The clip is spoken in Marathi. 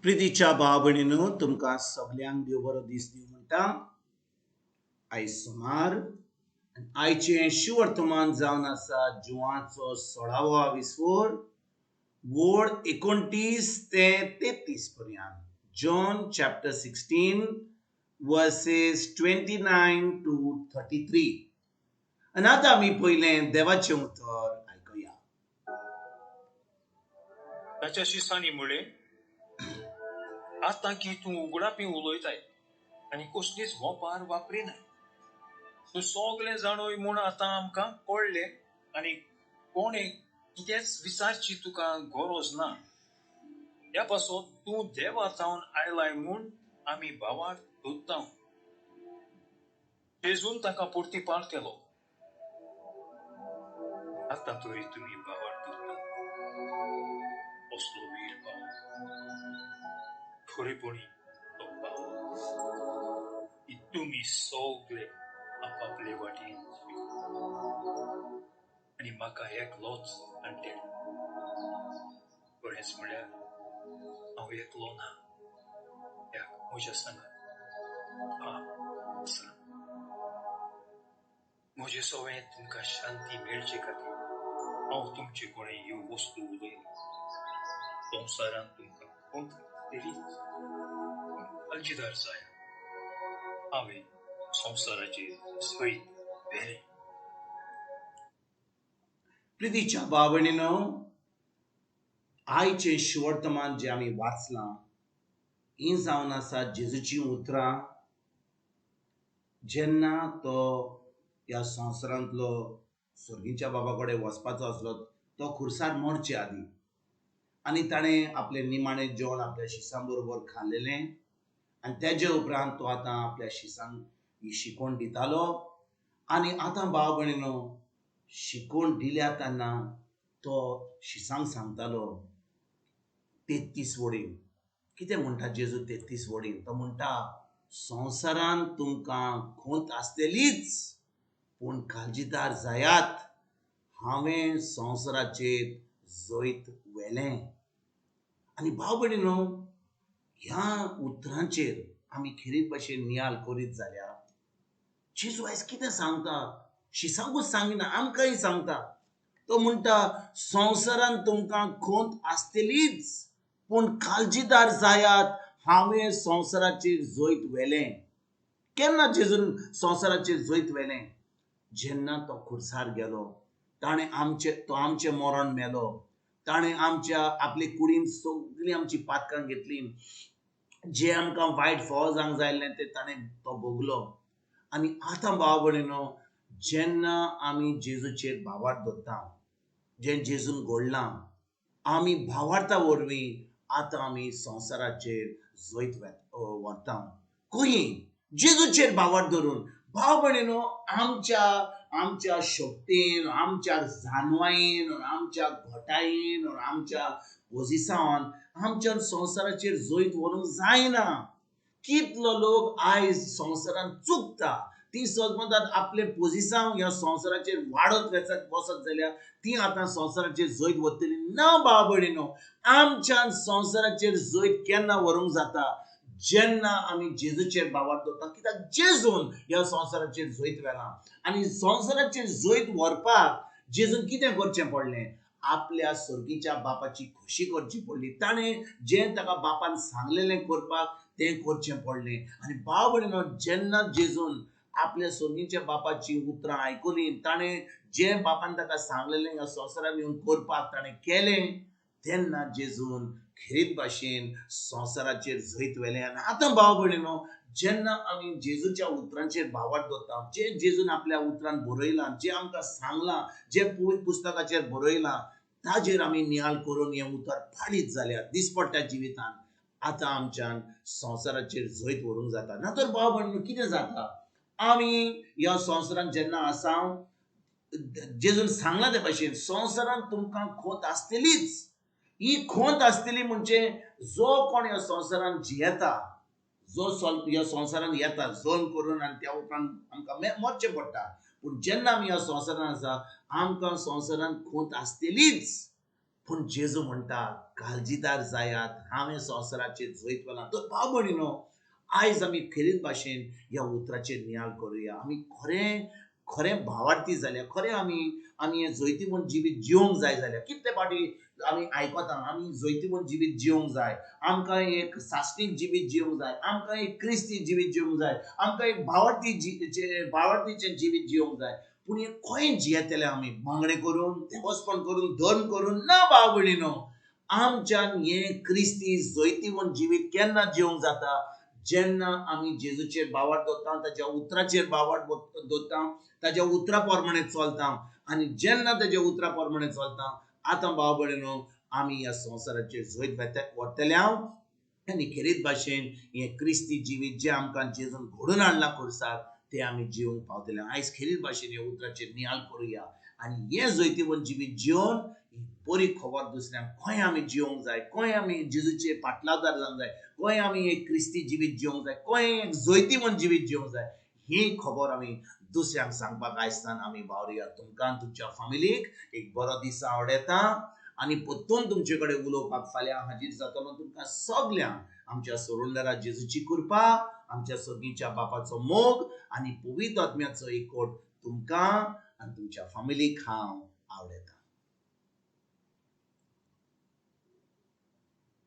प्रितीच्या भाव भयणीनो तुमकां सगल्यांक देव बरो दीस दिवं म्हणटा. आयज सोमार आयचें शिवर्तमान जावन आसा जुवाचो 16वा विसवोर वोड 29 ते 33 पर्यंत. John chapter 16 versus 29 to 33. आनी आतां आमी पयलें देवाचें उतर आयकुया. ताच्या शिसांनी म्हळें, आतां की तूं उगडापी उलयताय आनी कसलीच मोपार वापरिनाय. तूं सगळें जाणोय म्हूण आतां आमकां कळ्ळें आनी कोणें कितेंच विचारची तुका गरज ना. ह्या पासत तूं देवातावन आयलाय म्हूण आमी भावार्थ धरता. जेजून ताका परतीपार केलो. आतां तरी तुमी भावार्थ धरता. असलो वीर भाव, खरेपणी तो भाव की तुमी सगळे आपापले वाटेन आनी म्हाका एकलोच आणटेड. खरेंच म्हळ्यार हांव एकलो ना, म्हज्या सांगात आसा. म्हजे सवें तुमकां शांती मेळचे खातीर हांव तुमचे कडेन ह्यो वस्तू उलयलो. संवसारांत तुमकां कोण तरीच काळजीदार जाया. हांवें संवसाराचेर सयत व्हेलें. प्रितीच्या भाव भयणीनो, आयचें शिवर्तमान जें आमी वाचलां ही जावन आसा जेजूची उतरां जेन्ना तो ह्या संवसारांतलो स्वर्गीच्या बाबा कडेन वचपाचो आसलो तो खुर्सार मरचे आदी आनी ताणें आपलें निमाणें जेवण आपल्या शिसां बरोबर खाल्लेलें आनी तेजे उपरांत तो आतां आपल्या शिसांक ही शिकवण दितालो. आनी आतां भाव भयणीनो, शिकवण दिल्या तेन्ना तो शिसांक सांगतालो 33 वडीन. कितें म्हणटा जेजू 33 वडीन? तो म्हणटा, संवसारांत तुमकां खोंत आसतलीच, पूण काळजीदार जायात, हांवें संवसाराचेर जैत व्हेलें. आनी भाव भयणीनो, ह्या उतरांचेर आमी खरी भाशेन नियाळ करीत जाल्यार जेजू आयज कितें सांगता? शिसांकूच सांगिना, आमकांय सांगता. तो म्हणटा, संवसारांत तुमकां खोंत आसतलीच, पूण काळजीदार जायात, हांवें संवसाराचेर जैत व्हेलें. केन्ना जेजून संवसाराचेर जैत व्हेलें? जेन्ना तो खुर्सार गेलो, ताणें आमचें मरण मेलो, ताणें आपले कुडीन सगळीं आमची पातकां घेतली, जे आमकां वायट फळ जावंक जायल्लें तें ताणें तो भोगलो. आनी आतां भाव भयणीनो, जेन्ना आमी जेजूचेर भावार्थ धरता, जें जेजून घडलां, आमी भावार्था वरवीं आतां आमी संवसाराचेर जैत व्हरता. खंय? जेजूचेर भावार्थ धरून. भाव भयणीनो, आमच्या शक्तीन, आमच्या जाणवायेन, आमच्या घोटायेन, आमच्या पोजिसान आमच्या संवसाराचेर जैत व्हरूंक जायना. कितलो लोक आयज संवसारांत चुकता. ती समजतात आपले पोजिसान ह्या संवसाराचेर वाडत वचत जाल्यार ती आतां संवसाराचेर जैत व्हरतली. ना भाव भयणीनो, आमच्यान संवसाराचेर जैत केन्ना व्हरूंक जाता? जेन्ना आमी जेजूचेर भावार्थ धरता. कित्याक जेजून ह्या संवसाराचेर जैत व्हेलां. आनी संवसाराचेर जैत व्हरपाक जेजून कितें करचें पडलें? आपल्या स्वर्गीच्या बापाची खोशी करची पडली. ताणें जें ताका बापान सांगलेलें करपाक तें करचें पडलें. आनी भाव भयणीनो, जेन्ना जेजून आपल्या स्वर्गीच्या बापाची उतरां आयकलीं, ताणें जें बापान ताका सांगलेलें ह्या संवसारान येवन करपाक ताणें केलें, तेन्ना जेजून खरीत भाशेन संवसाराचेर जैत व्हेलें. आनी आतां भाव भयणीनो, जेन्ना आमी जेजूच्या उतरांचेर भावार्थ धरता, जें जेजून आपल्या उतरांत बरयलां, जें आमकां सांगलां, जें पवित्र पुस्तकाचेर बरयलां, ताजेर आमी नियाळ करून हें उतर पाळीत जाल्यार दिसपट्ट्या जिवितांत आतां आमच्यान संवसाराचेर जैत व्हरूंक जाता. ना तर भाव भयणीनो, कितें जाता? आमी ह्या संवसारांत जेन्ना आसा, जेजून सांगलां ते भाशेन संवसारांत तुमकां खोंत आसतलीच. ही खोंत आसतली म्हणजे जो कोण ह्या संवसारांत जियेता, जो ह्या संवसारांत येता, जल्म करून आनी त्या उपरांत आमकां मरचें पडटा. पूण जेन्ना आमी ह्या संवसारांत आसा, आमकां संवसारांत खोंत आसतलीच. पूण जेजू म्हणटा, काळजीदार जायात. हांवें संवसाराचेर जैतवना. तर भाव भयणीनो, आयज आमी खरीच भाशेन ह्या उतराचेर नियाळ करुया. आमी खरें खरें भावार्थी जाल्यार, खरें आमी आमी हें जैती म्हूण जिवीत जिवंक जाय जाल्यार, कितले फावटी आमी आयकता आमी जैती म्हूण जिवीत जिवंक जाय, आमकां एक साश्टीक जिवीत जिवंक जाय, आमकां एक क्रिस्ती जिवीत जिवंक जाय, आमकां एक भावार्थीचें जिवीत जिवंक जाय. पूण हें खंय जियेतले आमी बांगडे करून, देवस्पण करून, धर्म करून? ना भाव भयणीनो, आमच्यान हें क्रिस्ती जैती म्हूण जिवीत केन्ना जिवंक जाता? जेन्ना आमी जेजूचेर बावर दवरता, ताच्या उतराचेर बावर दवरता, ताच्या उतरा प्रमाणे चलता. आनी जेन्ना ताच्या उतरा प्रमाणे चलता, आतां भाव भयणीनो, आमी ह्या संवसाराचेर जैत व्हरतले हांव. आनी खरीच भाशेन हें क्रिस्ती जिवीत जें आमकां जेजून घडोवन हाडलां खुर्सार, तें आमी जिवंक पावतले. आयज खरीच भाशेन ह्या उतराचेर नियाळ करुया आनी हें जैती म्हूण जिवीत जिवन बरी खबर दुसऱ्यांक खंय आमी जिवंक जाय, खंय आमी जेजूचे पाटलादार जावंक जाय, खंय आमी एक क्रिस्ती जिवीत जिवंक जाय, खंय एक जैती म्हूण जिवीत जिवंक जाय, ही खबर आमी दुसऱ्यांक सांगपाक आयजसान आमी वावरुया. तुमकां तुमच्या फॅमिलीक एक बरो दीस आवडेता आनी परतून तुमचे कडेन उलोवपाक फाल्यां हाजीर जातलो. तुमकां सगल्यांक आमच्या सोडूनदारा जेजूची कृपा, आमच्या सर्गीच्या बापाचो मोग आनी पवित्र आत्म्याचो एकवट तुमकां आनी तुमच्या फॅमिलीक हांव आवडेता.